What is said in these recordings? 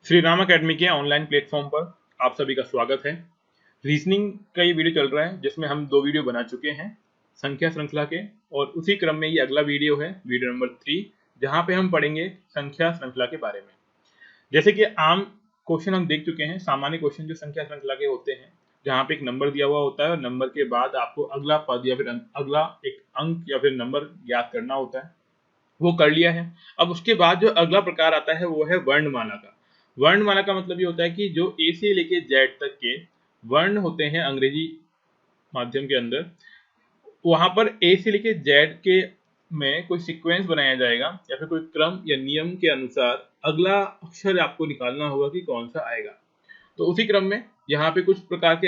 Shri Ram academy के online platform पर आप सभी का स्वागत है। रीजनिंग का ये वीडियो चल रहा है जिसमें हम 2 वीडियो बना चुके हैं संख्या श्रृंखला के, और उसी क्रम में ये अगला वीडियो है, वीडियो नंबर 3, जहां पे हम पढ़ेंगे संख्या श्रृंखला के बारे में। जैसे कि आम क्वेश्चन हम देख चुके हैं, सामान्य क्वेश्चन जो संख्या श्रृंखला के होते हैं, जहाँ पे एक नंबर दिया हुआ होता है और नंबर के बाद आपको अगला पद या फिर अगला एक अंक या फिर नंबर याद करना होता है, वो कर लिया है। अब उसके बाद जो अगला प्रकार आता है वो है वर्णमाला का। वर्णमाला का मतलब ये होता है कि जो ए से लेके जेड तक के वर्ण होते हैं अंग्रेजी माध्यम के अंदर, वहां पर ए से लेके जेड के में कोई सीक्वेंस बनाया जाएगा या फिर कोई क्रम या नियम के अनुसार अगला अक्षर आपको निकालना होगा कि कौन सा आएगा। तो उसी क्रम में यहाँ पे कुछ प्रकार के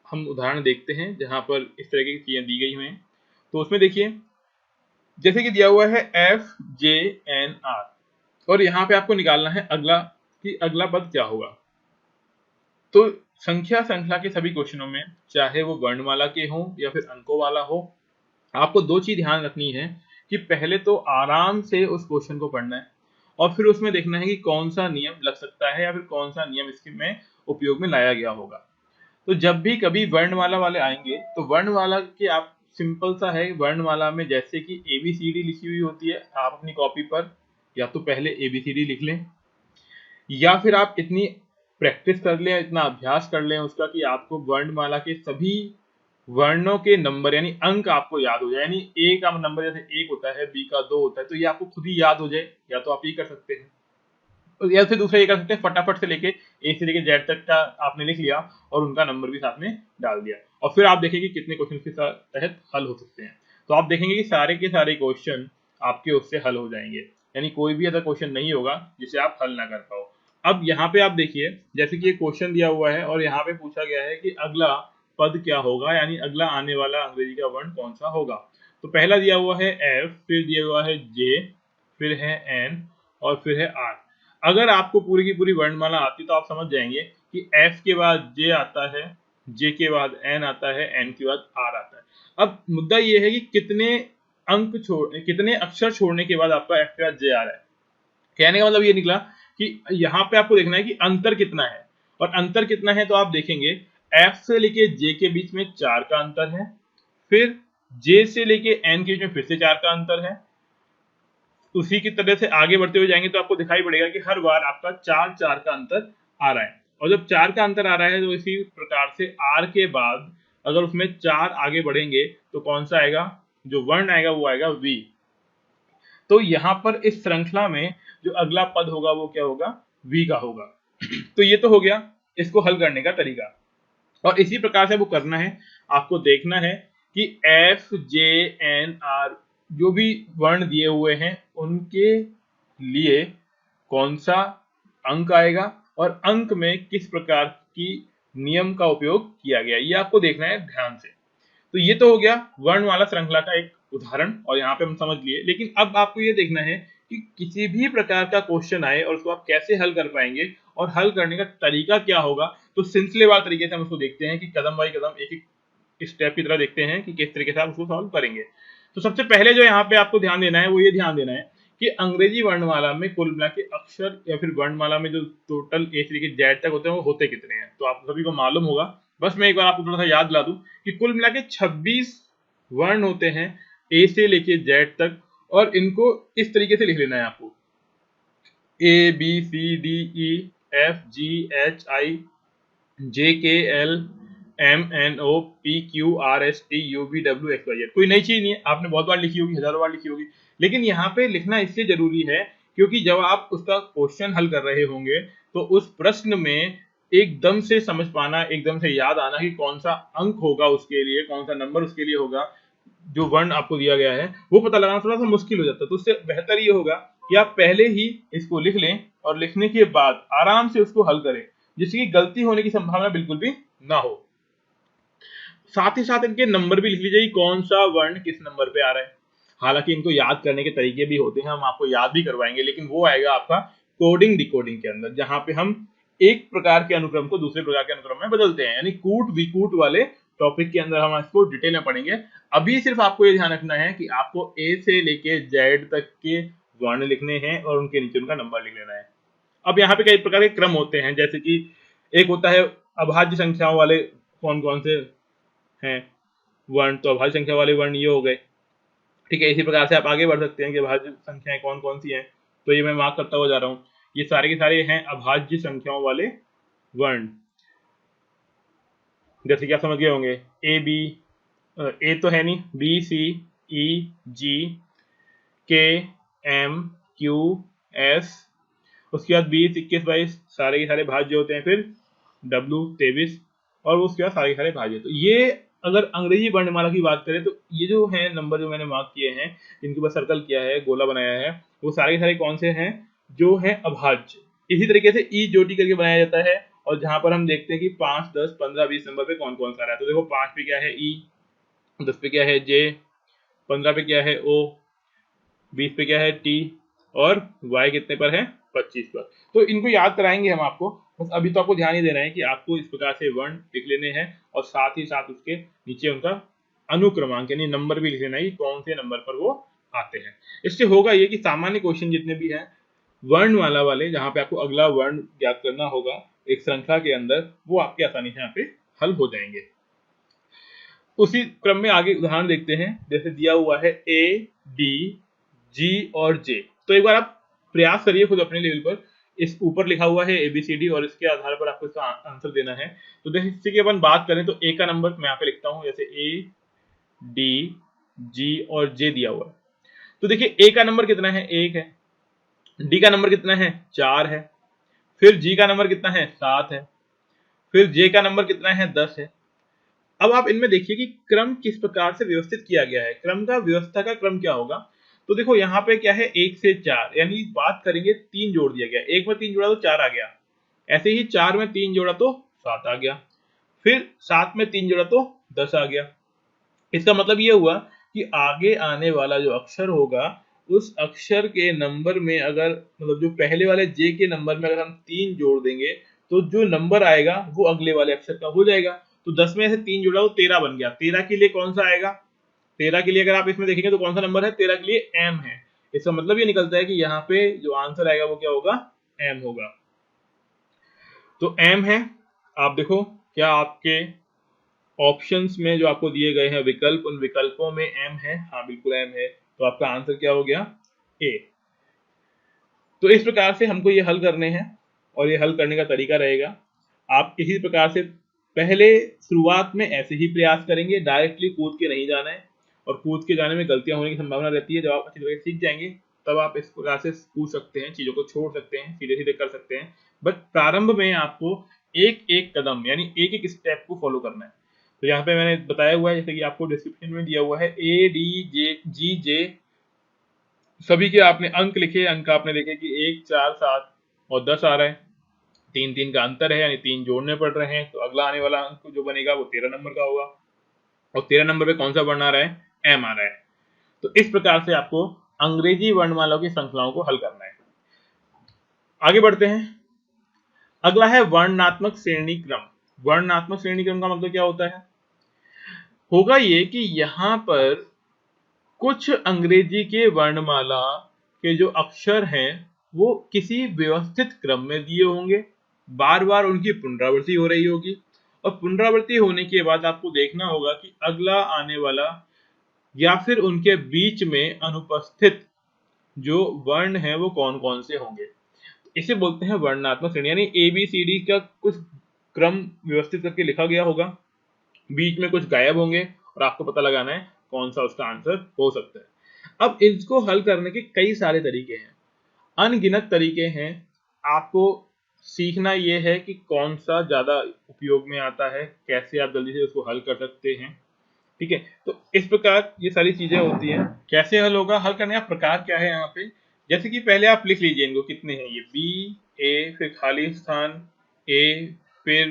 हम उदाहरण देखते हैं जहां पर इस तरह की चीजें दी गई हुई हैं। तो उसमें देखिए, जैसे कि दिया हुआ है FJNR, और यहाँ पे आपको निकालना है अगला कि अगला पद क्या होगा। तो संख्या श्रृंखला के सभी क्वेश्चनों में, चाहे वो वर्णमाला के हो या फिर अंकों वाला हो, आपको 2 चीज ध्यान रखनी है कि पहले तो आराम से उस क्वेश्चन को पढ़ना है और फिर उसमें देखना है कि कौन सा नियम लग सकता है या फिर कौन सा नियम इसके में उपयोग में लाया गया होगा। तो जब भी कभी वर्णमाला वाले आएंगे तो वर्णमाला के आप सिंपल सा है, वर्णमाला में जैसे कि ABCD लिखी हुई होती है, आप अपनी कॉपी पर या तो पहले ABCD लिख लें या फिर आप इतनी प्रैक्टिस कर लें, इतना अभ्यास कर लें उसका कि आपको वर्णमाला के सभी वर्णों के नंबर यानी अंक आपको याद हो जाए। यानी ए का नंबर जैसे 1 होता है, बी का 2 होता है, तो ये आपको खुद ही याद हो जाए। या तो आप ये कर सकते हैं या फिर दूसरा ये कर सकते हैं, फटाफट से लेके ए से लेके जेड तक का आपने लिख लिया और उनका नंबर भी साथ में डाल दिया, और फिर आप देखेंगे कितने क्वेश्चन के तहत हल हो सकते हैं। तो आप देखेंगे कि सारे के सारे क्वेश्चन आपके उससे हल हो जाएंगे, यानी कोई भी ऐसा क्वेश्चन नहीं होगा जिसे आप हल ना कर पाओ। अब यहाँ पे आप देखिए, जैसे कि एक क्वेश्चन दिया हुआ है और यहाँ पे पूछा गया है कि अगला पद क्या होगा, यानी अगला आने वाला अंग्रेजी का वर्ण कौन सा होगा। तो पहला दिया हुआ है F, फिर दिया हुआ है J, फिर है N और फिर है R। अगर आपको पूरी की पूरी वर्णमाला आती तो आप समझ जाएंगे कि F के बाद J आता है, J के बाद N आता है, N के बाद R आता है। अब मुद्दा ये है कि कितने अक्षर छोड़ने के बाद आपका F के बाद J आ रहा है। कहने का मतलब ये निकला कि यहाँ पे आपको देखना है कि अंतर कितना है, और अंतर कितना है तो आप देखेंगे F से लेके J के बीच में 4 का अंतर है, फिर J से लेके N के बीच में फिर से 4 का अंतर है। उसी की तरह से आगे बढ़ते हुए जाएंगे तो आपको दिखाई पड़ेगा कि हर बार आपका 4 का अंतर आ रहा है, और जब 4 का अंतर आ रहा है तो इसी प्रकार से R के बाद अगर उसमें 4 आगे बढ़ेंगे तो कौन सा आएगा, जो वर्ण आएगा वो आएगा V। तो यहाँ पर इस श्रृंखला में जो अगला पद होगा वो क्या होगा, V का होगा। तो ये तो हो गया इसको हल करने का तरीका, और इसी प्रकार से वो करना है। आपको देखना है कि FJNR जो भी वर्ण दिए हुए हैं उनके लिए कौन सा अंक आएगा और अंक में किस प्रकार की नियम का उपयोग किया गया, ये आपको देखना है ध्यान से। तो ये तो हो गया वर्णमाला श्रृंखला का एक उदाहरण, और यहाँ पे हम समझ लिए। लेकिन अब आपको ये देखना है कि किसी भी प्रकार का क्वेश्चन आए और उसको आप कैसे हल कर पाएंगे और हल करने का तरीका क्या होगा। तो सिलसिलेवार तरीके से हम उसको देखते हैं कि कदम बाई कदम एक एक स्टेप की तरह देखते हैं कि किस तरीके से आप उसको सॉल्व करेंगे। तो सबसे पहले जो यहाँ पे आपको ध्यान देना है वो ये ध्यान देना है कि अंग्रेजी वर्णमाला में कुल मिला के अक्षर या फिर वर्णमाला में जो टोटल ए से लेकर जेड तक होते हैं वो होते कितने हैं। तो आप सभी को मालूम होगा, बस मैं एक बार आपको थोड़ा सा याद दिला दूं कि कुल मिला के 26 वर्ण होते हैं ए से लेके जेड तक, और इनको इस तरीके से लिख लेना है आपको ABCDEFGHIJKLMNOPQRSTUVWXYZ। कोई नई चीज नहीं है, आपने बहुत बार लिखी होगी, हजारों बार लिखी होगी, लेकिन यहाँ पे लिखना इसलिए जरूरी है क्योंकि जब आप उसका क्वेश्चन हल कर रहे होंगे तो उस प्रश्न में एकदम से समझ पाना, एकदम से याद आना कि कौन सा अंक होगा उसके लिए, कौन सा नंबर उसके लिए होगा, जो वर्ण आपको दिया गया है वो पता लगाना थोड़ा सा मुश्किल हो जाता है। तो उससे बेहतर ये होगा कि आप पहले ही इसको लिख लें और लिखने के बाद आराम से उसको हल करें, जिसकी गलती होने की संभावना बिल्कुल भी ना हो। साथ ही साथ इनके नंबर भी लिख लीजिए कि कौन सा वर्ण किस नंबर पे आ रहा है। हालांकि इनको याद करने के तरीके भी होते हैं, हम आपको याद भी करवाएंगे, लेकिन वो आएगा आपका कोडिंग डिकोडिंग के अंदर, जहां पे हम एक प्रकार के अनुक्रम को दूसरे प्रकार के अनुक्रम में बदलते हैं, यानी कूट विकूट वाले टॉपिक के अंदर हम इसको डिटेल में पढ़ेंगे। अभी सिर्फ आपको ये ध्यान रखना है कि आपको ए से लेके जेड तक के वर्ण लिखने हैं और उनके नीचे उनका नंबर लिख लेना है। अब यहाँ पे कई प्रकार के क्रम होते हैं, जैसे कि एक होता है अभाज्य संख्याओं वाले कौन कौन से हैं वर्ण, तो अभाज्य संख्या वाले वर्ण ये हो गए। ठीक है, इसी प्रकार से आप आगे बढ़ सकते हैं कि अभाज्य संख्याएं कौन कौन सी हैं। तो ये मैं मार्क करता हुआ जा रहा हूँ, ये सारे के सारे हैं अभाज्य संख्याओं वाले वर्ण। जैसे कि आप समझ गए होंगे, ए बी, ए तो है नहीं, बी सी ई जी के एम क्यू एस, उसके बाद 20 21 22 सारे के सारे भाज्य होते हैं, फिर डब्ल्यू 23 और उसके बाद सारे के सारे भाज्य। तो ये अगर अंग्रेजी वर्णमाला की बात करें तो ये जो है नंबर जो मैंने मार्क किए हैं, जिनके ऊपर सर्कल किया है, गोला बनाया है, वो सारे के सारे कौन से हैं, जो है अभाज्य। इसी तरीके से ई जोटी करके बनाया जाता है, और जहां पर हम देखते हैं कि 5 10 15 20 नंबर पे कौन कौन सा रहा है। तो देखो 5 पे क्या है ई, 10 पे क्या है जे, 15 पे क्या है ओ, 20 पे क्या है टी, और y कितने पर है 25 पर। तो इनको याद कराएंगे हम आपको, बस अभी तो आपको ध्यान ही देना है कि आपको इस प्रकार से वर्ण लिख लेने हैं, और साथ ही साथ उसके नीचे उनका अनुक्रमांक यानी नंबर भी लिख लेना है, कौन से नंबर पर वो आते हैं। इससे होगा ये कि सामान्य क्वेश्चन जितने भी हैं वर्णमाला वाले, जहां पे आपको अगला वर्ण ज्ञात करना होगा एक श्रृंखला के अंदर, वो आपके आसानी से यहाँ पे हल हो जाएंगे। उसी क्रम में आगे उदाहरण देखते हैं, जैसे दिया हुआ है ए डी जी और जे। तो एक बार आप प्रयास करिए खुद अपने लेवल पर, इस ऊपर लिखा हुआ है ABCD और इसके आधार पर आपको इसका आंसर देना है। तो जैसे कि अपन बात करें तो ए का नंबर मैं यहाँ पे लिखता हूँ, जैसे ए डी जी और जे दिया हुआ है। तो देखिए ए का नंबर कितना है, 1 है, डी का नंबर कितना है, 4 है, फिर जी का नंबर कितना है, 7 है, फिर जे का नंबर कितना है, 10 है। अब आप इनमें देखिए कि क्रम किस प्रकार से व्यवस्थित किया गया है, क्रम का व्यवस्था का क्रम क्या होगा। तो देखो यहाँ पे क्या है, 1 से 4, यानी बात करेंगे 3 जोड़ दिया गया, 1 में 3 जोड़ा तो 4 आ गया, ऐसे ही 4 में 3 जोड़ा तो 7 आ गया, फिर 7 में 3 जोड़ा तो 10 आ गया। इसका मतलब ये हुआ कि आगे आने वाला जो अक्षर होगा, उस अक्षर के नंबर में अगर मतलब जो पहले वाले जे के नंबर में अगर हम 3 जोड़ देंगे, तो जो नंबर आएगा वो अगले वाले अक्षर का हो जाएगा। तो 10 में से 3 जोड़ा तो 13 बन गया। 13 के लिए कौन सा आएगा, 13 के लिए अगर आप इसमें देखेंगे तो कौन सा नंबर है, 13 के लिए एम है। इसका मतलब ये निकलता है कि यहाँ पे जो आंसर आएगा वो क्या होगा, एम होगा। तो एम है। आप देखो क्या आपके ऑप्शंस में जो आपको दिए गए हैं विकल्प, उन विकल्पों में एम है, हाँ बिल्कुल एम है। तो आपका आंसर क्या हो गया, ए। तो इस प्रकार से हमको ये हल करने हैं, और ये हल करने का तरीका रहेगा, आप इसी प्रकार से पहले शुरुआत में ऐसे ही प्रयास करेंगे, डायरेक्टली कूद के नहीं जाना है, और कूद के जाने में गलतियां होने की संभावना रहती है। जब आप अच्छी तरह से सीख जाएंगे तब आप इस प्रकार से पूछ सकते हैं, चीजों को छोड़ सकते हैं, सीधे सीधे कर सकते हैं। बट प्रारंभ में आपको एक एक कदम यानी एक एक स्टेप को फॉलो करना है। तो यहाँ पे मैंने बताया हुआ है, जैसे कि आपको डिस्क्रिप्शन में दिया हुआ है, ए डी जे जी जे सभी के आपने अंक लिखे, अंक आपने देखे कि 1 4 7 और 10 आ रहा है, 3 3 का अंतर है यानी 3 जोड़ने पड़ रहे हैं। तो अगला आने वाला अंक जो बनेगा वो 13 नंबर का होगा, और 13 नंबर पे कौन सा वर्ण आ रहा है, एम आ रहा है। तो इस प्रकार से आपको अंग्रेजी वर्णमालाओं की श्रृंखलाओं को हल करना है। आगे बढ़ते हैं, अगला है वर्णनात्मक श्रेणी क्रम। वर्णनात्मक श्रेणी क्रम का मतलब क्या होता है, होगा ये कि यहाँ पर कुछ अंग्रेजी के वर्णमाला के जो अक्षर हैं वो किसी व्यवस्थित क्रम में दिए होंगे, बार बार उनकी पुनरावृत्ति हो रही होगी, और पुनरावृत्ति होने के बाद आपको देखना होगा कि अगला आने वाला या फिर उनके बीच में अनुपस्थित जो वर्ण है वो कौन कौन से होंगे। इसे बोलते हैं वर्णनात्मक श्रेणी, यानी ABCD का कुछ क्रम व्यवस्थित करके लिखा गया होगा, बीच में कुछ गायब होंगे, और आपको पता लगाना है कौन सा उसका आंसर हो सकता है। अब इसको हल करने के कई सारे तरीके हैं, अनगिनत तरीके हैं। आपको सीखना यह है कि कौन सा ज्यादा उपयोग में आता है, कैसे आप जल्दी से उसको हल कर सकते हैं। ठीक है, तो इस प्रकार ये सारी चीजें होती हैं। कैसे हल होगा, हल करने का प्रकार क्या है यहाँ पे, जैसे कि पहले आप लिख लीजिए इनको कितने हैं, ये बी ए फिर खाली स्थान ए, फिर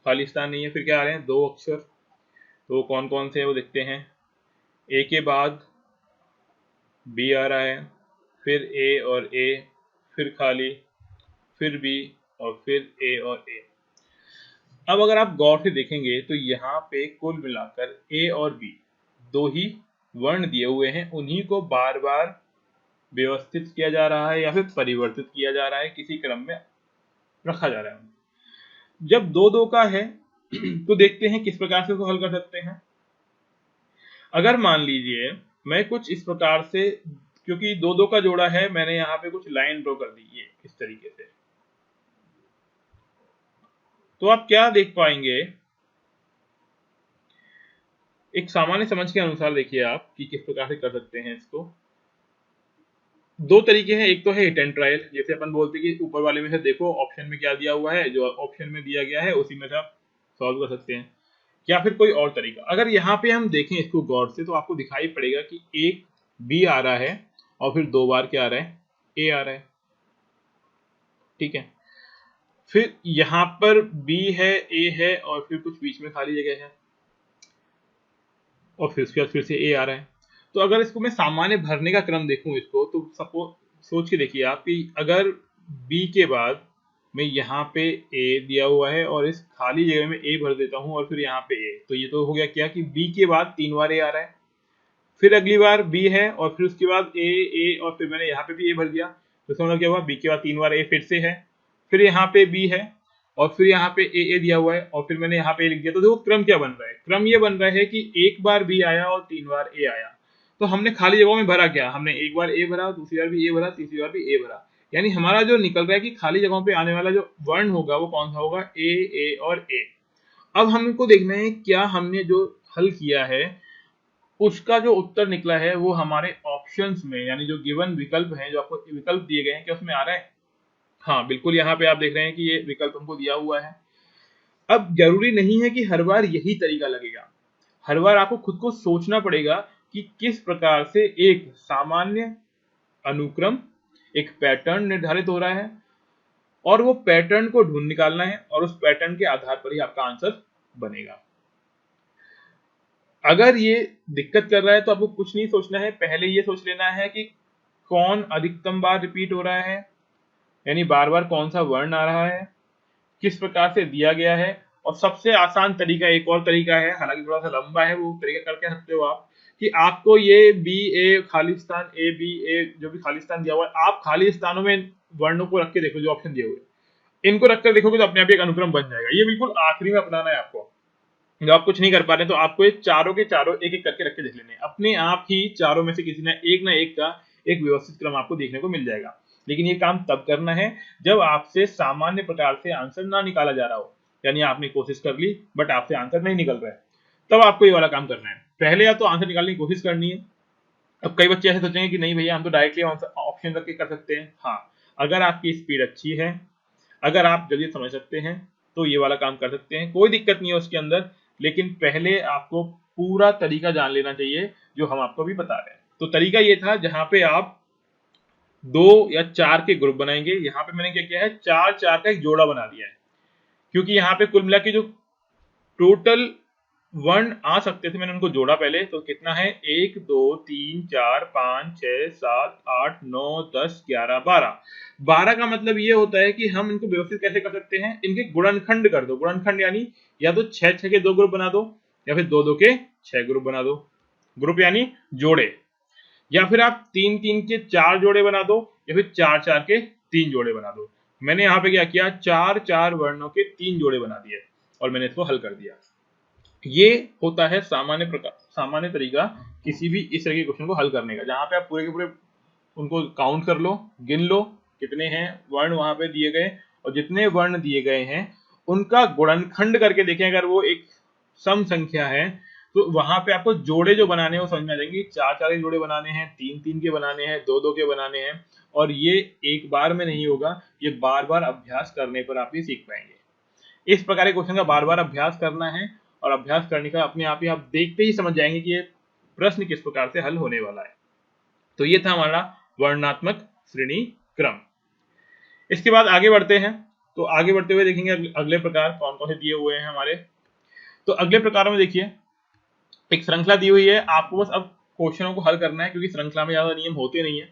खाली स्थान नहीं है, फिर क्या आ रहे हैं, 2 अक्षर। तो कौन कौन से हैं वो देखते हैं, ए के बाद बी आ रहा है, फिर ए और ए, फिर खाली, फिर बी, और फिर ए और ए। अब अगर आप गौर से देखेंगे तो यहाँ पे कुल मिलाकर ए और बी 2 ही वर्ण दिए हुए हैं, उन्हीं को बार बार व्यवस्थित किया जा रहा है या फिर परिवर्तित किया जा रहा है, किसी क्रम में रखा जा रहा है। जब दो दो का है तो देखते हैं किस प्रकार से उसको हल कर सकते हैं। अगर मान लीजिए मैं कुछ इस प्रकार से, क्योंकि दो दो का जोड़ा है, मैंने यहाँ पे कुछ लाइन ड्रॉ कर दी है इस तरीके से, तो आप क्या देख पाएंगे, एक सामान्य समझ के अनुसार देखिए आप कि किस प्रकार से कर सकते हैं इसको। दो तरीके हैं, एक तो है हिट एंड ट्रायल, जैसे अपन बोलते हैं कि ऊपर वाले में से देखो ऑप्शन में क्या दिया हुआ है, जो ऑप्शन में दिया गया है उसी में से आप सॉल्व कर सकते हैं, या फिर कोई और तरीका। अगर यहाँ पे हम देखें इसको गौर से तो आपको दिखाई पड़ेगा कि एक बी आ रहा है और फिर दो बार क्या आ रहा है, ए आ रहा है, ठीक है। फिर यहाँ पर बी है, ए है और फिर कुछ बीच में खाली जगह है और फिर उसके बाद फिर से ए आ रहा है। तो अगर इसको मैं सामान्य भरने का क्रम देखूं इसको, तो सपोज सोच के देखिए आप कि अगर बी के बाद मैं यहाँ पे ए दिया हुआ है और इस खाली जगह में ए भर देता हूँ और फिर यहाँ पे ए, तो ये तो हो गया क्या कि बी के बाद 3 बार ए आ रहा है, फिर अगली बार बी है और फिर उसके बाद ए ए और फिर मैंने यहाँ पे भी ए भर दिया, तो इसका मतलब क्या हुआ, बी के बाद 3 बार ए फिर से है, फिर यहाँ पे बी है और फिर यहाँ पे ए दिया हुआ है और फिर मैंने यहाँ पे लिख दिया। तो देखो क्रम क्या बन रहा है, क्रम ये बन रहा है कि एक बार बी आया और 3 बार ए आया। तो हमने खाली जगहों में भरा क्या, हमने एक बार ए भरा, दूसरी बार भी ए भरा, तीसरी बार भी ए भरा, यानी हमारा जो निकल रहा है कि खाली जगहों पे आने वाला जो वर्ण होगा वो कौन सा होगा, ए और ए। अब हमको देखना है क्या हमने जो हल किया है उसका जो उत्तर निकला है वो हमारे ऑप्शंस में, यानी जो गिवन विकल्प हैं, जो आपको विकल्प दिए गए हैं, क्या उसमें आ रहा है। हाँ बिल्कुल, यहाँ पे आप देख रहे हैं कि ये विकल्प हमको दिया हुआ है। अब जरूरी नहीं है कि हर बार यही तरीका लगेगा, हर बार आपको खुद को सोचना पड़ेगा कि किस प्रकार से एक सामान्य अनुक्रम, एक पैटर्न निर्धारित हो रहा है और वो पैटर्न को ढूंढ निकालना है और उस पैटर्न के आधार पर ही आपका आंसर बनेगा। अगर ये दिक्कत कर रहा है तो आपको कुछ नहीं सोचना है, पहले ये सोच लेना है कि कौन अधिकतम बार रिपीट हो रहा है, यानी बार बार कौन सा वर्ण आ रहा है, किस प्रकार से दिया गया है। और सबसे आसान तरीका एक और तरीका है, हालांकि थोड़ा सा लंबा है, वो तरीका करके सकते हो आप कि आपको ये B A Khalistan, A B A जो भी खालिस्तान दिया हुआ है, आप खाली स्थानों में वर्णों को रख के देखो, जो ऑप्शन दिए हुए इनको रखकर देखोगे तो अपने आप एक अनुक्रम बन जाएगा। ये बिल्कुल आखिरी में अपनाना है आपको, जब आप कुछ नहीं कर पा रहे तो आपको ये चारों के चारों एक एक करके रख के देख लेने, अपने आप ही चारों में से किसी ना एक का एक व्यवस्थित क्रम आपको देखने को मिल जाएगा। लेकिन ये काम तब करना है जब आपसे सामान्य प्रकार से आंसर ना निकाला जा रहा हो, यानी आपने कोशिश कर ली बट आपसे आंसर नहीं निकल रहा है, तब आपको ये वाला काम करना है। पहले या तो आंसर निकालने की कोशिश करनी है। अब कई बच्चे ऐसे सोचेंगे कि नहीं भैया हम तो डायरेक्टली ऑप्शन करके कर सकते हैं। हाँ, अगर आपकी स्पीड अच्छी है, अगर आप जल्दी समझ सकते हैं तो ये वाला काम कर सकते हैं, कोई दिक्कत नहीं है उसके अंदर। लेकिन पहले आपको पूरा तरीका जान लेना चाहिए जो हम आपको भी बता रहे हैं। तो तरीका ये था जहां पे आप 2 या 4 के ग्रुप बनाएंगे। यहाँ पे मैंने क्या किया है, 4 4 का एक जोड़ा बना दिया है, क्योंकि यहाँ पे कुल मिला के जो टोटल वर्ण आ सकते थे मैंने उनको जोड़ा पहले। तो कितना है, 1 2 3 4 5 6 7 8 9 10 11 12। 12 का मतलब ये होता है कि हम इनको व्यवस्थित कैसे कर सकते हैं, इनके गुणनखंड कर दो। गुणनखंड यानी या तो 6 6 के 2 ग्रुप बना दो या फिर 2 2 के 6 ग्रुप बना दो। ग्रुप यानी जोड़े, या फिर आप 3 3 के 4 जोड़े बना दो या फिर 4 4 के 3 जोड़े बना दो। मैंने यहाँ पे क्या किया, 4 4 वर्णों के 3 जोड़े बना दिए और मैंने इसको हल कर दिया। ये होता है सामान्य तरीका किसी भी इस तरह के क्वेश्चन को हल करने का, जहां पे आप पूरे के पूरे उनको काउंट कर लो, गिन लो कितने हैं वर्ण वहां पे दिए गए, और जितने वर्ण दिए गए हैं उनका गुणनखंड करके देखें। अगर वो एक सम संख्या है तो वहां पे आपको जोड़े जो बनाने हैं वो समझ में आ जाएंगे। 4 4 के जोड़े बनाने हैं, 3 3 के बनाने हैं, 2 2 के बनाने हैं, और ये एक बार में नहीं होगा, ये बार बार अभ्यास करने पर आप ये सीख पाएंगे। इस प्रकार के क्वेश्चन का बार बार अभ्यास करना है, और अभ्यास करने का अपने आप ही आप देखते ही समझ जाएंगे कि ये प्रश्न किस प्रकार से हल होने वाला है। तो ये था हमारा वर्णनात्मक श्रेणी क्रम। इसके बाद आगे बढ़ते हैं, तो आगे बढ़ते हुए देखेंगे अगले प्रकार कौन कौन से दिए हुए हैं हमारे। तो अगले प्रकारों में देखिए एक श्रृंखला दी हुई है, आपको बस अब क्वेश्चनों को हल करना है, क्योंकि श्रृंखला में ज्यादा नियम होते नहीं है।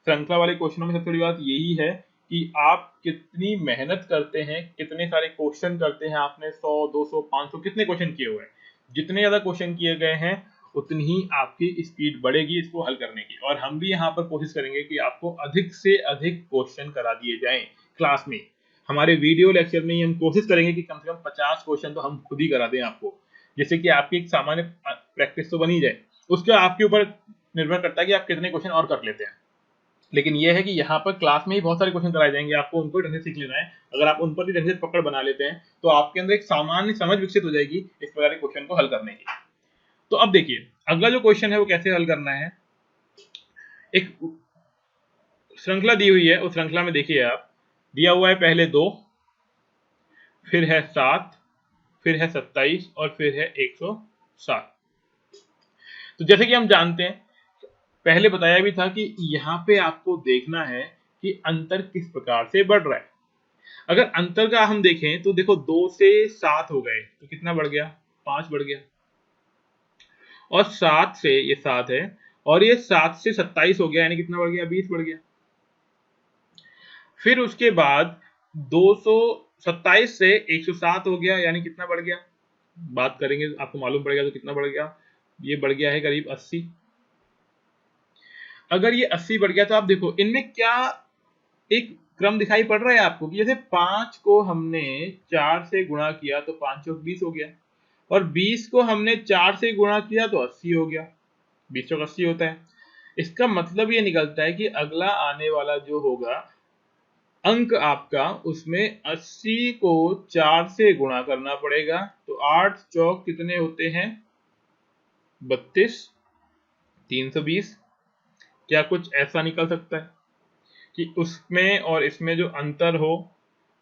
श्रृंखला वाले क्वेश्चनों में सबसे बड़ी बात यही है कि आप कितनी मेहनत करते हैं, कितने सारे क्वेश्चन करते हैं। आपने 100 200 500 कितने क्वेश्चन किए हुए हैं, जितने ज्यादा क्वेश्चन किए गए हैं उतनी ही आपकी स्पीड बढ़ेगी इसको हल करने की। और हम भी यहाँ पर कोशिश करेंगे कि आपको अधिक से अधिक क्वेश्चन करा दिए जाएं क्लास में। हमारे वीडियो लेक्चर में ही हम कोशिश करेंगे कि कम से कम 50 क्वेश्चन तो हम खुद ही करा दें आपको, जिससे कि आपकी एक सामान्य प्रैक्टिस तो बनी जाए। उसका आपके ऊपर निर्भर करता है कि आप कितने क्वेश्चन और कर लेते हैं। लेकिन यह है कि यहाँ पर क्लास में ही बहुत सारे क्वेश्चन कराए जाएंगे, आपको उनको ढंग से सीख लेना है। अगर आप उन पर भी ढंग से पकड़ बना लेते हैं तो आपके अंदर एक सामान्य समझ विकसित हो जाएगी इस प्रकार के क्वेश्चन को हल करने की। तो अब देखिए अगला जो क्वेश्चन है वो कैसे हल करना है। एक श्रृंखला दी हुई है, उस श्रृंखला में देखिए आप, दिया हुआ है पहले 2, फिर है 7, फिर है 27 और फिर है 107। तो जैसे कि हम जानते हैं, पहले बताया भी था कि यहाँ पे आपको देखना है कि अंतर किस प्रकार से बढ़ रहा है। अगर अंतर का हम देखें तो देखो 2 से 7 हो गए तो कितना बढ़ गया, 5 बढ़ गया। और 7 से ये 7 है और ये 7 से 27 हो गया, यानी कितना बढ़ गया, 20 बढ़ गया। फिर उसके बाद 227 से 107 हो गया, यानी कितना बढ़ गया, बात करेंगे आपको मालूम पड़ेगा तो कितना बढ़ गया, ये बढ़ गया है करीब 80। अगर ये 80 बढ़ गया तो आप देखो इनमें क्या एक क्रम दिखाई पड़ रहा है आपको कि जैसे 5 को हमने 4 से गुणा किया तो 5 चौक 20 हो गया, और 20 को हमने 4 से गुणा किया तो 80 हो गया, 20 चौक 80 होता है। इसका मतलब ये निकलता है कि अगला आने वाला जो होगा अंक आपका, उसमें 80 को 4 से गुणा करना पड़ेगा। तो 8 चौक कितने होते हैं, 32, 320। क्या कुछ ऐसा निकल सकता है कि उसमें और इसमें जो अंतर हो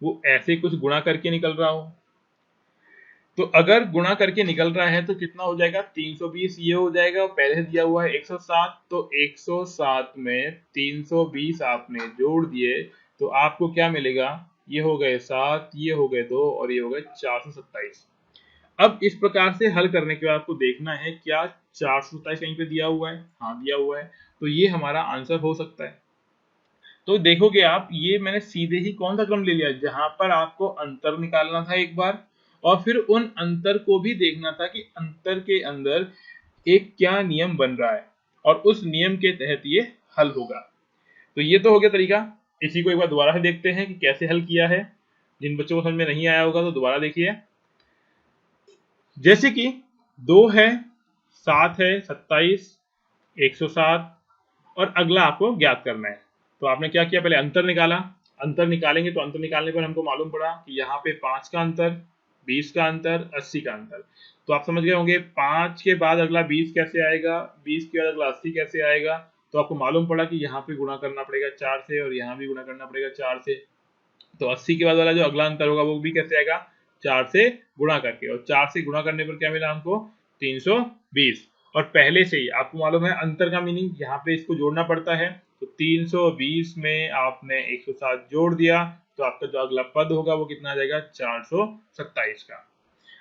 वो ऐसे कुछ गुणा करके निकल रहा हो? तो अगर गुणा करके निकल रहा है तो कितना हो जाएगा, 320 ये हो जाएगा, और पहले से दिया हुआ है 107, तो 107 में 320 आपने जोड़ दिए तो आपको क्या मिलेगा, ये हो गए 7, ये हो गए 2 और ये हो गए 427। अब इस प्रकार से हल करने के बाद आपको देखना है क्या 427 कहीं पे दिया हुआ है, हाँ दिया हुआ है, तो ये हमारा आंसर हो सकता है। तो देखोगे आप, ये मैंने सीधे ही कौन सा क्रम ले लिया, जहां पर आपको अंतर निकालना था एक बार, और फिर उन अंतर को भी देखना था कि अंतर के अंदर एक क्या नियम बन रहा है, और उस नियम के तहत ये हल होगा। तो ये तो हो गया तरीका। इसी को एक बार दोबारा से देखते हैं कि कैसे हल किया है। जिन बच्चों को समझ में नहीं आया होगा तो दोबारा देखिए। जैसे कि 2 है, 7 है, 27, 107, और अगला आपको ज्ञात करना है। तो आपने क्या किया, पहले अंतर निकाला। अंतर निकालेंगे तो अंतर निकालने पर हमको मालूम पड़ा कि यहाँ पे 5 का अंतर, 20 का अंतर, 80 का अंतर। तो आप समझ गए होंगे 5 के बाद अगला 20 कैसे आएगा, 20 के बाद अगला 80 कैसे आएगा। तो आपको मालूम पड़ा कि यहाँ पे गुणा करना पड़ेगा 4 से, और यहाँ भी गुणा करना पड़ेगा 4 से। तो 80 के बाद वाला जो अगला अंतर होगा वो भी कैसे आएगा, 4 से गुणा करके, और 4 से गुणा करने पर क्या मिला हमको, 320। और पहले से ही आपको मालूम है अंतर का मीनिंग, यहाँ पे इसको जोड़ना पड़ता है। तो 320 में आपने 107 जोड़ दिया तो आपका जो अगला पद होगा वो कितना आ जाएगा, 427 का।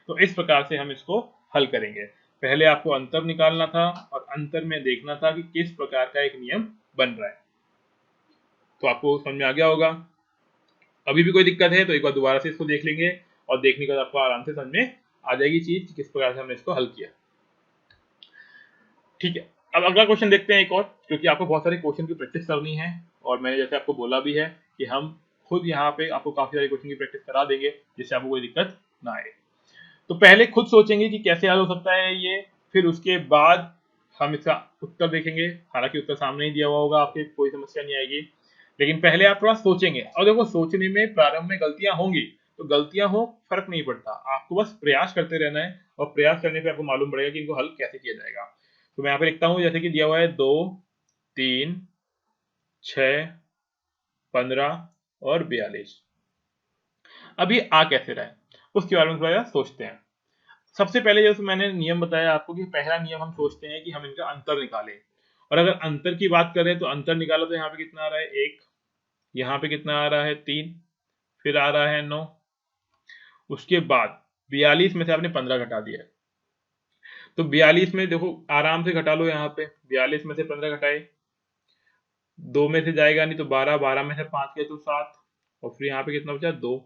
तो इस प्रकार से हम इसको हल करेंगे। पहले आपको अंतर निकालना था और अंतर में देखना था कि किस प्रकार का एक नियम बन रहा है। तो आपको समझ में आ गया होगा। अभी भी कोई दिक्कत है तो एक बार दोबारा से इसको देख लेंगे, और देखने के बाद आपको आराम से समझ में आ जाएगी चीज किस प्रकार से हमने इसको हल किया। ठीक है, अब अगला क्वेश्चन देखते हैं एक और, क्योंकि आपको बहुत सारे क्वेश्चन की प्रैक्टिस करनी है, और मैंने जैसे आपको बोला भी है कि हम खुद यहाँ पे आपको काफी सारे क्वेश्चन की प्रैक्टिस करा देंगे जिससे आपको कोई दिक्कत ना आए। तो पहले खुद सोचेंगे कि कैसे हल हो सकता है ये, फिर उसके बाद हम इसका उत्तर देखेंगे। हालांकि उत्तर सामने ही दिया हुआ होगा, आपके कोई समस्या नहीं आएगी, लेकिन पहले आप थोड़ा सोचेंगे। और देखो सोचने में प्रारंभ में गलतियां होंगी, तो गलतियां हो फर्क नहीं पड़ता, आपको बस प्रयास करते रहना है, और प्रयास करने पे आपको मालूम पड़ेगा कि इनको हल कैसे किया जाएगा। तो मैं यहाँ पे लिखता हूँ, जैसे कि दिया हुआ है 2, 3, 6, 15 और 42। अब ये आ कैसे रहा है उसके बारे में थोड़ा सोचते हैं। सबसे पहले जैसे मैंने नियम बताया आपको कि पहला नियम हम सोचते हैं कि हम इनका अंतर निकालें, और अगर अंतर की बात करें तो अंतर निकालो तो यहाँ पे कितना आ रहा है, 1, यहाँ पे कितना आ रहा है, 3, फिर आ रहा है 9, उसके बाद 42 में से आपने 15 घटा दिया है। तो 42 में देखो आराम से घटा लो, यहाँ पे 42 में से 15 घटाए, 2 में से जाएगा नहीं तो 12, 12 में से 5 गए तो 7, और फिर यहाँ पे कितना बचा, 2,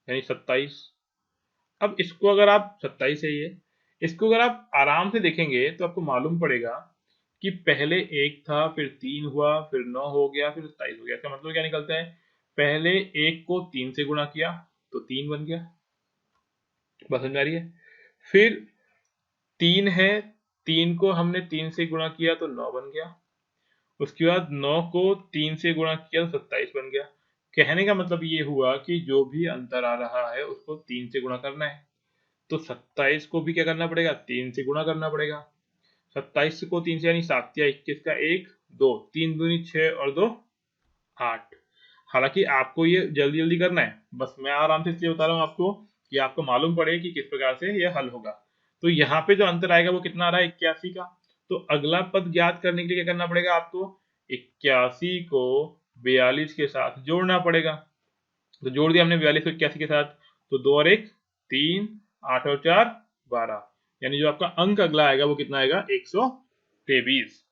यानी 27। अब इसको अगर आप 27 है ये, इसको अगर आप आराम से देखेंगे तो आपको मालूम पड़ेगा कि पहले 1 था, फिर 3 हुआ, फिर 9 हो गया, फिर 27 हो गया। इसका मतलब क्या निकलता है, पहले 1 को 3 से गुणा किया तो 3 बन गया। बात समझ आ रही है? फिर 3 है, 3 को हमने 3 से गुणा किया तो 9 बन गया। उसके बाद 9 को 3 से गुणा किया तो 27 बन गया। कहने का मतलब ये हुआ कि जो भी अंतर आ रहा है उसको 3 से गुणा करना है। तो 27 को भी क्या करना पड़ेगा, 3 से गुणा करना पड़ेगा। 27 को 3 से यानी 7 या 21 का 1 2, 3 दूनी 6 और 2 8। हालांकि आपको ये जल्दी जल्दी करना है, बस मैं आराम से इसलिए बता रहा हूँ आपको कि आपको मालूम पड़े कि किस प्रकार से ये हल होगा। तो यहाँ पे जो अंतर आएगा वो कितना आ रहा है, 81 का। तो अगला पद ज्ञात करने के लिए क्या करना पड़ेगा आपको, 81 को 42 के साथ जोड़ना पड़ेगा। तो जोड़ दिया हमने 42 को 81 के साथ, तो 2 और 1 3, 8 और 4 12, यानी जो आपका अंक अगला आएगा वो कितना आएगा, 123।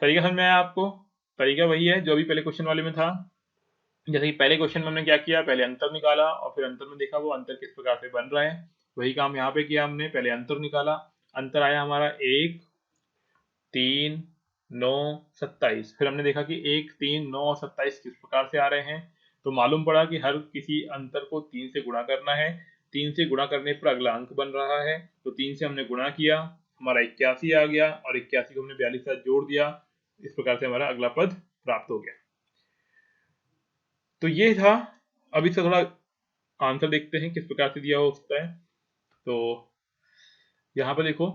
तरीका समझ में आया आपको? तरीका वही है जो अभी पहले क्वेश्चन वाले में था। जैसे कि पहले क्वेश्चन में हमने क्या किया, पहले अंतर निकाला और फिर अंतर में देखा वो अंतर किस प्रकार से बन रहा है। वही काम यहाँ पे किया हमने, पहले अंतर निकाला, अंतर आया हमारा 1 3 9 27। फिर हमने देखा कि 1 3 9 और 27 किस प्रकार से आ रहे हैं। तो मालूम पड़ा कि हर किसी अंतर को 3 से गुणा करना है। 3 से गुणा करने पर अगला अंक बन रहा है, तो 3 से हमने गुणा किया, हमारा 81 आ गया और 81 को हमने 42 के साथ जोड़ दिया। इस प्रकार से हमारा अगला पद प्राप्त हो गया। तो ये था। अब इसका थोड़ा आंसर देखते हैं किस प्रकार से दिया हो सकता है। तो यहाँ पर देखो,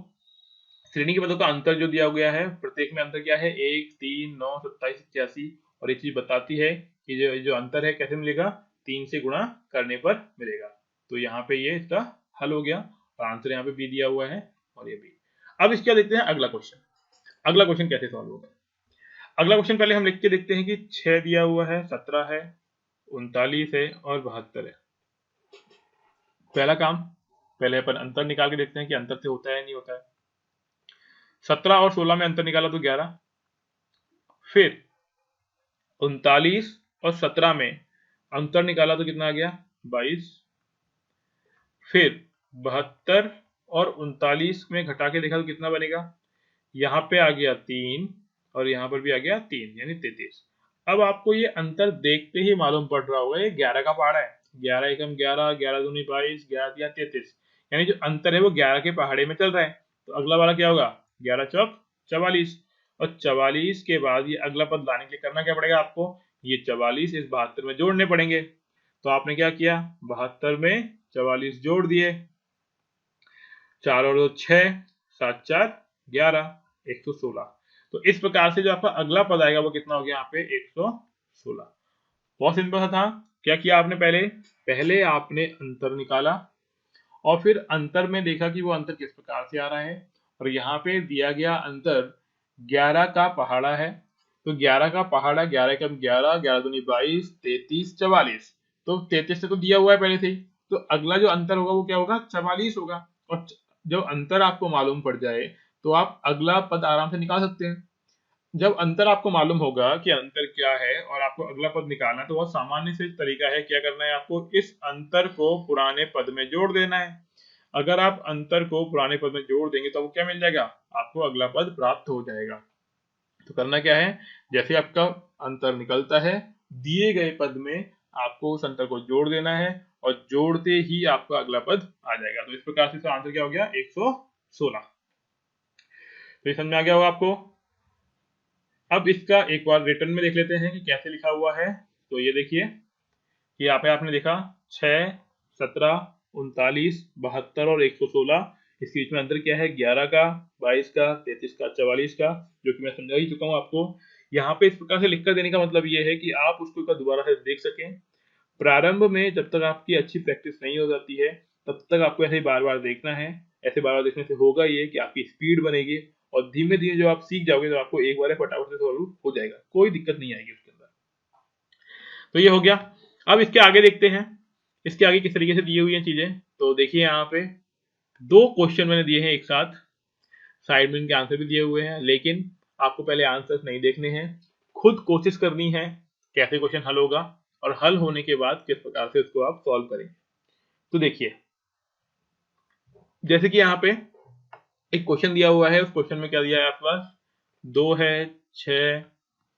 श्रेणी के पदों का अंतर जो दिया गया है, प्रत्येक में अंतर क्या है, 1 3 9 27 81। और ये चीज बताती है कि जो जो अंतर है कैसे मिलेगा, 3 से गुणा करने पर मिलेगा। तो यहाँ पे ये इसका हल हो गया और आंसर यहाँ पे बी दिया हुआ है और ये बी। अब इसका देखते हैं अगला क्वेश्चन। अगला क्वेश्चन कैसे सॉल्व होगा। अगला क्वेश्चन पहले हम लिख के देखते हैं कि 6 दिया हुआ है, 17 है, 39 है और 72 है। पहला काम, पहले अपन अंतर निकाल के देखते हैं कि अंतर से होता है नहीं होता है। 17 और 16 में अंतर निकाला तो 11, फिर 39 और 17 में अंतर निकाला तो कितना आ गया, 22, फिर 72 और 39 में घटा के देखा तो कितना बनेगा, यहाँ पे आ गया 3 और यहाँ पर भी आ गया 3 यानी 33। अब आपको ये अंतर देखते ही मालूम पड़ रहा होगा ये 11 का पहाड़ा है। 11 एकम 11, 11 दूनी 22, 11 दिया 33, यानी जो अंतर है वो 11 के पहाड़े में चल रहा है। तो अगला वाला क्या होगा, 11 चौक 44, और 44 के बाद ये अगला पद लाने के लिए करना क्या पड़ेगा आपको, ये 44 इस 72 में जोड़ने पड़ेंगे। तो आपने क्या किया, 72 में 44 जोड़ दिए, 4 और 2 6, 7 4 11, 116। तो इस प्रकार से जो आपका अगला पद आएगा वो कितना हो गया, यहाँ पे 116। बहुत सिंपल सा था। क्या किया आपने, पहले आपने अंतर निकाला और फिर अंतर में देखा कि वो अंतर किस प्रकार से आ रहा है। और यहाँ पे दिया गया अंतर 11 का पहाड़ा है, तो 11 का पहाड़ा 11 कम 11, 11 दूनी 22, 33 44। तो 33 से तो दिया हुआ है पहले से ही, तो अगला जो अंतर होगा वो क्या होगा, 44 होगा। और जब अंतर आपको मालूम पड़ जाए तो आप अगला पद आराम से निकाल सकते हैं। जब अंतर आपको मालूम होगा कि अंतर क्या है और आपको अगला पद निकालना है, तो बहुत सामान्य से तरीका है, क्या करना है आपको, इस अंतर को पुराने पद में जोड़ देना है। अगर आप अंतर को पुराने पद में जोड़ देंगे तो आपको क्या मिल जाएगा, आपको अगला पद प्राप्त हो जाएगा। तो करना क्या है, जैसे आपका अंतर निकलता है दिए गए पद में आपको उस अंतर को जोड़ देना है और जोड़ते ही आपका अगला पद आ जाएगा। तो इस प्रकार से इसका आंसर क्या हो गया, 116। तो ये समझ में आ गया होगा आपको। अब इसका एक बार रिटर्न में देख लेते हैं कि कैसे लिखा हुआ है। तो ये देखिए कि यहाँ पे आपने देखा 6 17 39 72 और 116, इसके बीच में अंतर क्या है, 11 का 22 का 33 का 44 का, जो कि मैं समझा ही चुका हूँ आपको। यहाँ पे इस प्रकार से लिखकर देने का मतलब ये है कि आप उसको एक बार दोबारा से देख सकें। प्रारंभ में जब तक आपकी अच्छी प्रैक्टिस नहीं हो जाती है तब तक आपको ऐसे बार बार देखना है। ऐसे बार बार देखने से होगा ये कि आपकी स्पीड बनेगी और धीमे धीमे जो आप सीख जाओगे तो आपको एक बार फटाफट से सॉल्व हो जाएगा, कोई दिक्कत नहीं आएगी उसके अंदर। तो ये हो गया। अब इसके आगे देखते हैं इसके आगे किस तरीके से दी हुई है चीजें। तो देखिए यहाँ पे 2 क्वेश्चन मैंने दिए हैं एक साथ, साइड में इनके आंसर भी दिए हुए हैं, लेकिन आपको पहले आंसर्स नहीं देखने हैं, खुद कोशिश करनी है कैसे क्वेश्चन हल होगा और हल होने के बाद किस प्रकार से उसको आप सॉल्व करेंगे। तो देखिए जैसे कि यहाँ पे एक क्वेश्चन दिया हुआ है, उस क्वेश्चन में क्या दिया है आपके पास, 2 है, 6,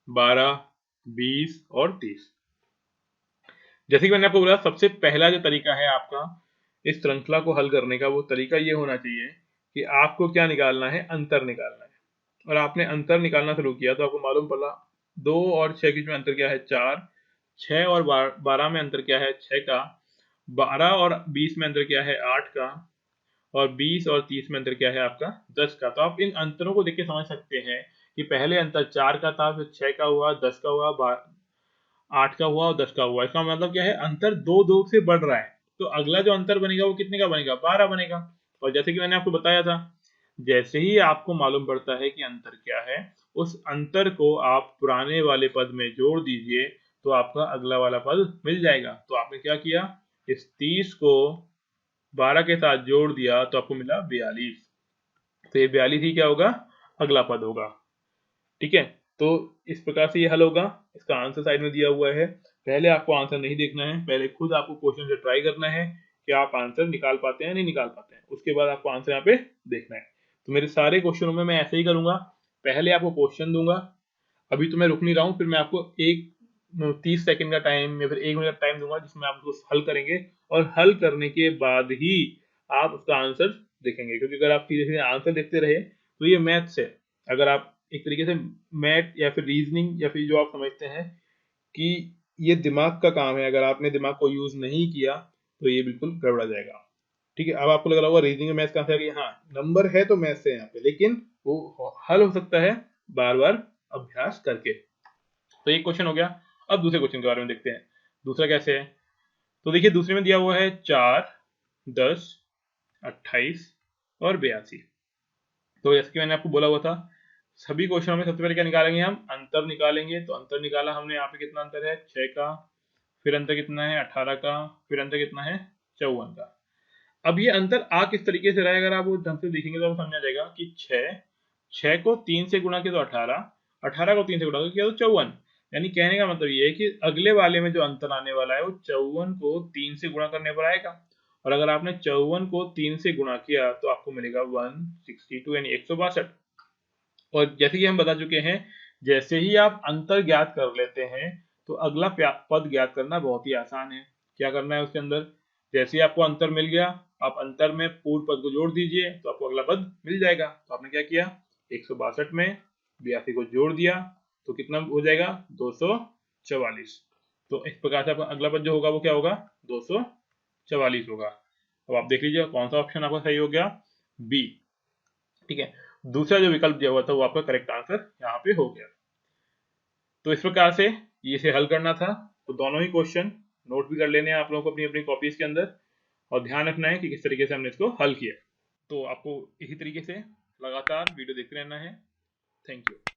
12, 20 और 30। जैसे कि मैंने आपको बोला, सबसे पहला जो तरीका है आपका इस श्रृंखला को हल करने का, वो तरीका ये होना चाहिए कि आपको क्या निकालना है, अंतर निकालना है। और आपने अंतर निकालना शुरू किया तो आपको मालूम पड़ा 2 और 6 के बीच में अंतर क्या है, 4, 6 और 12 में अंतर क्या है, 6 का, 12 और 20 में अंतर क्या है, 8 का, और 20 और 30 में अंतर क्या है आपका, 10 का। तो आप इन अंतरों को देख के समझ सकते हैं कि पहले अंतर 4 का था, फिर 6 का हुआ, 10 का हुआ, 8 का हुआ और 10 का हुआ। इसका मतलब क्या है, अंतर 2 से बढ़ रहा है। तो अगला जो अंतर बनेगा वो कितने का बनेगा, 12 बनेगा। और जैसे कि मैंने आपको बताया था, जैसे ही आपको मालूम पड़ता है कि अंतर क्या है, उस अंतर को आप पुराने वाले पद में जोड़ दीजिए, तो आपका अगला वाला पद मिल जाएगा। तो आपने क्या किया, इस 30 को 12 के साथ जोड़ दिया तो आपको मिला 42। तो ये 42 ही क्या होगा, अगला पद होगा। ठीक है, तो इस प्रकार से ये हल होगा। इसका आंसर साइड में दिया हुआ है। पहले आपको आंसर नहीं देखना है, पहले खुद आपको क्वेश्चन से ट्राई करना है कि आप आंसर निकाल पाते हैं नहीं निकाल पाते हैं। उसके बाद आपको आंसर यहाँ पे देखना है। तो मेरे सारे क्वेश्चनों में मैं ऐसे ही करूंगा, पहले आपको क्वेश्चन दूंगा, अभी तो मैं रुक नहीं रहा हूँ, फिर मैं आपको 30 सेकंड का टाइम या फिर 1 मिनट टाइम दूंगा जिसमें आप उसको हल करेंगे, और हल करने के बाद ही आप उसका आंसर देखेंगे। क्योंकि अगर आप सीधे सीधे आंसर देखते रहे तो ये मैथ्स है। अगर आप एक तरीके से मैथ या फिर रीजनिंग या फिर जो आप समझते हैं कि ये दिमाग का काम है, अगर आपने दिमाग को यूज नहीं किया तो ये बिल्कुल गड़बड़ा जाएगा। ठीक है, अब आपको लग रहा होगा रीजनिंग में मैथ्स कहाँ से आ गई। हाँ, नंबर है तो मैथ्स है यहाँ पे, लेकिन वो हल हो सकता है बार बार अभ्यास करके। तो एक क्वेश्चन हो गया। अब दूसरे क्वेश्चन के बारे में देखते हैं, दूसरा कैसे है। तो देखिए, दूसरे में दिया हुआ है 4, 10, 28 और 82। तो जैसे कि मैंने आपको बोला हुआ था, सभी क्वेश्चनों में सबसे पहले क्या निकालेंगे, हम अंतर निकालेंगे। तो अंतर निकाला हमने, यहाँ पे कितना अंतर है, 6 का, फिर अंतर कितना है 18 का, फिर अंतर कितना है 54 का। अब ये अंतर आ किस तरीके से रहा है, अगर आप वो ढंग से देखेंगे तो आपको समझ आ जाएगा कि 6 को 3 से गुणा किया तो 18, 18 को 3 से गुणा किया तो 54। यानी कहने का मतलब ये है कि अगले वाले में जो अंतर आने वाला है वो 54 को 3 से गुणा करने पर आएगा। और अगर आपने 54 को 3 से गुणा किया तो आपको मिलेगा 162 यानी 162। और जैसे कि हम बता चुके हैं, जैसे ही आप अंतर ज्ञात कर लेते हैं तो अगला पद ज्ञात करना बहुत ही आसान है। क्या करना है उसके अंदर, जैसे ही आपको अंतर मिल गया, आप अंतर में पूर्व पद को जोड़ दीजिए तो आपको अगला पद मिल जाएगा। तो आपने क्या किया, 162 में 82 को जोड़ दिया तो कितना हो जाएगा, 244। तो इस प्रकार से आपका अगला पद जो होगा वो क्या होगा, 244 होगा। अब आप देख लीजिए कौन सा ऑप्शन आपका सही हो गया, बी। ठीक है, दूसरा जो विकल्प दिया हुआ था वो आपका करेक्ट आंसर यहाँ पे हो गया। तो इस प्रकार से ये से हल करना था। तो दोनों ही क्वेश्चन नोट भी कर लेने हैं आप लोगों को अपनी अपनी कॉपीज के अंदर, और ध्यान रखना है कि किस तरीके से हमने इसको हल किया। तो आपको इसी तरीके से लगातार वीडियो देखते रहना है। Thank you.